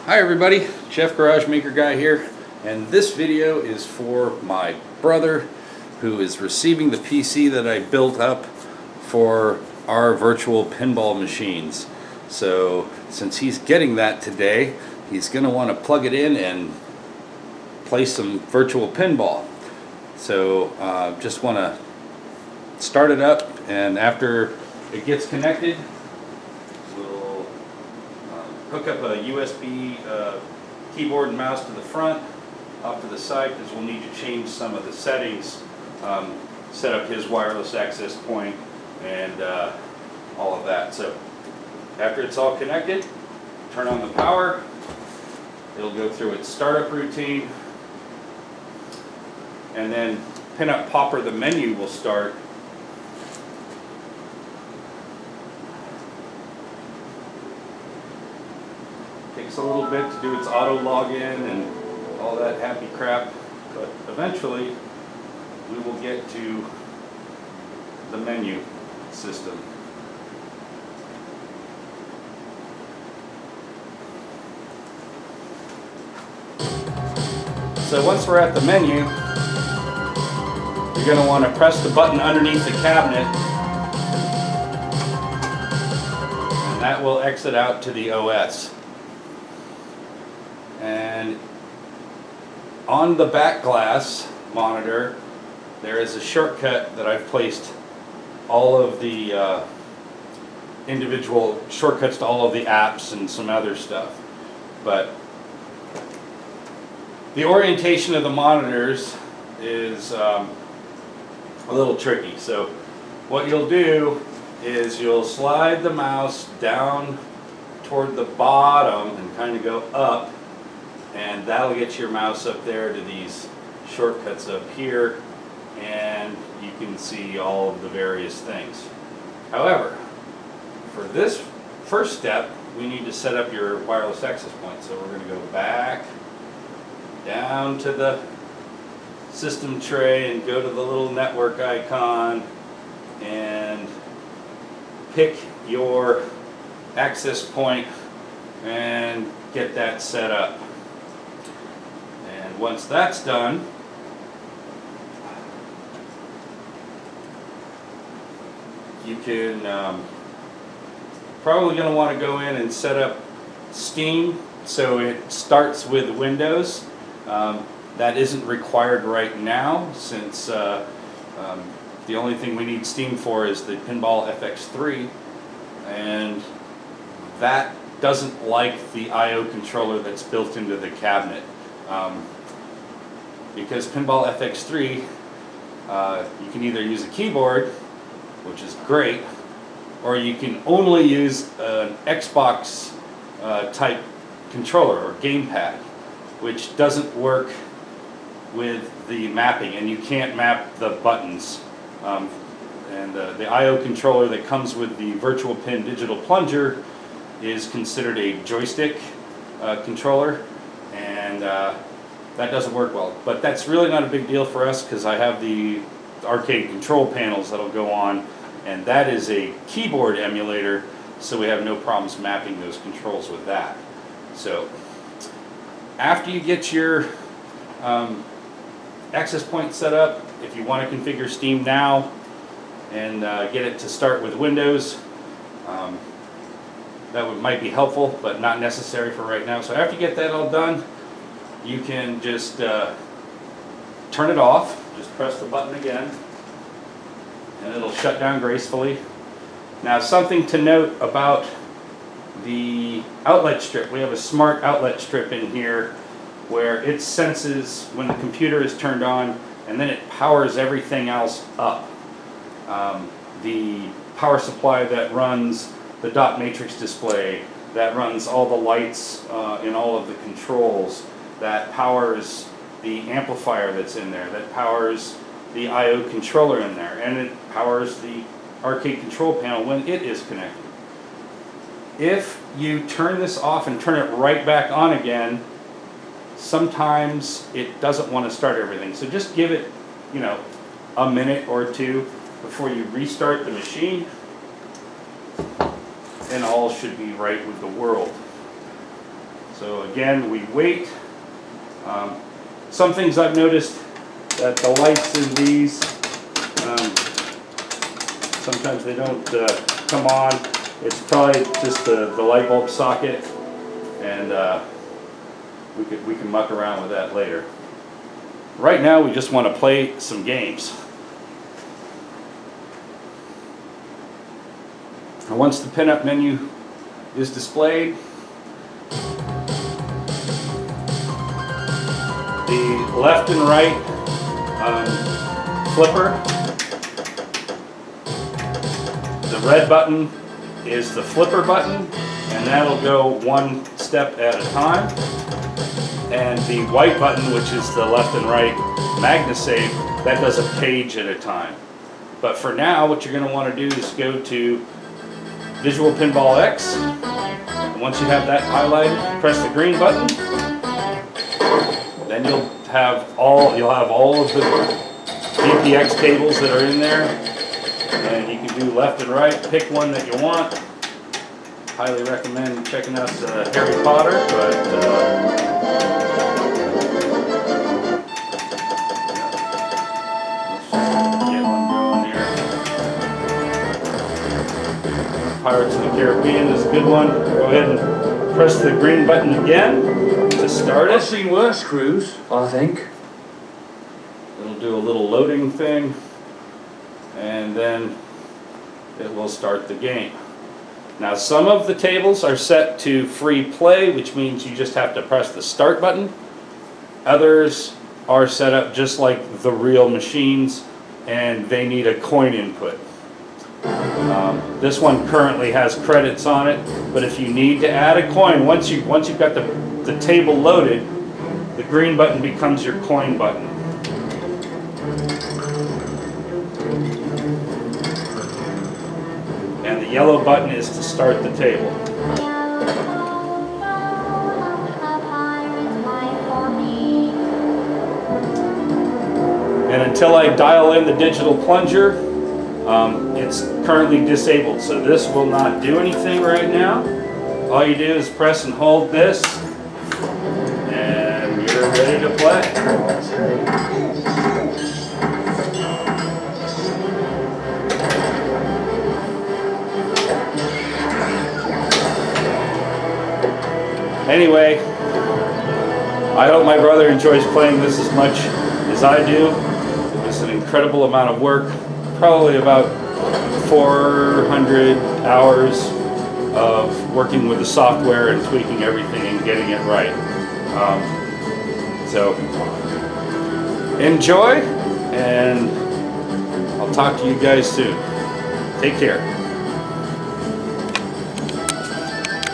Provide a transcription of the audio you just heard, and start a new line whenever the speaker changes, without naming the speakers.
Hi everybody, Jeff Garage Maker Guy here, and this video is for my brother who is receiving the PC that I built up for our virtual pinball machines. So since he's getting that today, he's going to want to plug it in and play some virtual pinball. So just want to start it up, and after it gets connected, we'll hook up a USB keyboard and mouse to the front, off to the side, because we'll need to change some of the settings, set up his wireless access point and all of that. So after it's all connected, turn on the power. It'll go through its startup routine, and then pin up popper, the menu will start. Takes a little bit to do its auto login and all that happy crap, but eventually we will get to the menu system. So once we're at the menu, you're going to want to press the button underneath the cabinet, and that will exit out to the OS. And on the back glass monitor, there is a shortcut that I've placed all of the individual shortcuts to all of the apps and some other stuff. But the orientation of the monitors is a little tricky. So what you'll do is you'll slide the mouse down toward the bottom and kind of go up, and that'll get your mouse up there to these shortcuts up here, and you can see all of the various things. However, for this first step, we need to set up your wireless access point. So we're going to go back down to the system tray and go to the little network icon and pick your access point and get that set up. And once that's done, you can probably going to want to go in and set up Steam so it starts with Windows. That isn't required right now, since the only thing we need Steam for is the Pinball FX3, and that doesn't like the I/O controller that's built into the cabinet. Because Pinball FX3, you can either use a keyboard, which is great, or you can only use an Xbox type controller or gamepad, which doesn't work with the mapping, and you can't map the buttons. And the I/O controller that comes with the Virtual Pin digital plunger is considered a joystick controller, and that doesn't work well. But that's really not a big deal for us, because I have the arcade control panels that'll go on, and that is a keyboard emulator, so we have no problems mapping those controls with that. So after you get your access point set up, if you want to configure Steam now and get it to start with Windows, that might be helpful, but not necessary for right now. So after you get that all done, you can just turn it off. Just press the button again, and it'll shut down gracefully. Now, something to note about the outlet strip. We have a smart outlet strip in here where it senses when the computer is turned on, and then it powers everything else up. The power supply that runs the dot matrix display, that runs all the lights in all of the controls, that powers the amplifier that's in there, that powers the I/O controller in there, and it powers the arcade control panel when it is connected. If you turn this off and turn it right back on again, sometimes it doesn't want to start everything. So just give it, a minute or two before you restart the machine, and all should be right with the world. So again, we wait. Some things I've noticed that the lights in these, sometimes they don't come on. It's probably just the light bulb socket, and we can muck around with that later. Right now we just want to play some games. And once the pinup menu is displayed, the left and right flipper, the red button is the flipper button, and that'll go one step at a time. And the white button, which is the left and right MagnaSave, that does a page at a time. But for now, what you're going to want to do is go to Visual Pinball X. And once you have that highlighted, press the green button. Then you'll have all of the VPX tables that are in there, and you can do left and right. Pick one that you want. Highly recommend checking out Harry Potter, but let's get one going here. Pirates of the Caribbean is a good one. Go ahead and press the green button again to start it.
I've seen worse crews, I think.
It'll do a little loading thing, and then it will start the game. Now, some of the tables are set to free play, which means you just have to press the start button. Others are set up just like the real machines, and they need a coin input. This one currently has credits on it, but if you need to add a coin, once you've got the table loaded, the green button becomes your coin button. And the yellow button is to start the table. And until I dial in the digital plunger, it's currently disabled, so this will not do anything right now. All you do is press and hold this, and you're ready to play. Anyway, I hope my brother enjoys playing this as much as I do. It's an incredible amount of work, probably about 400 hours of working with the software and tweaking everything and getting it right. So enjoy, and I'll talk to you guys soon. Take care.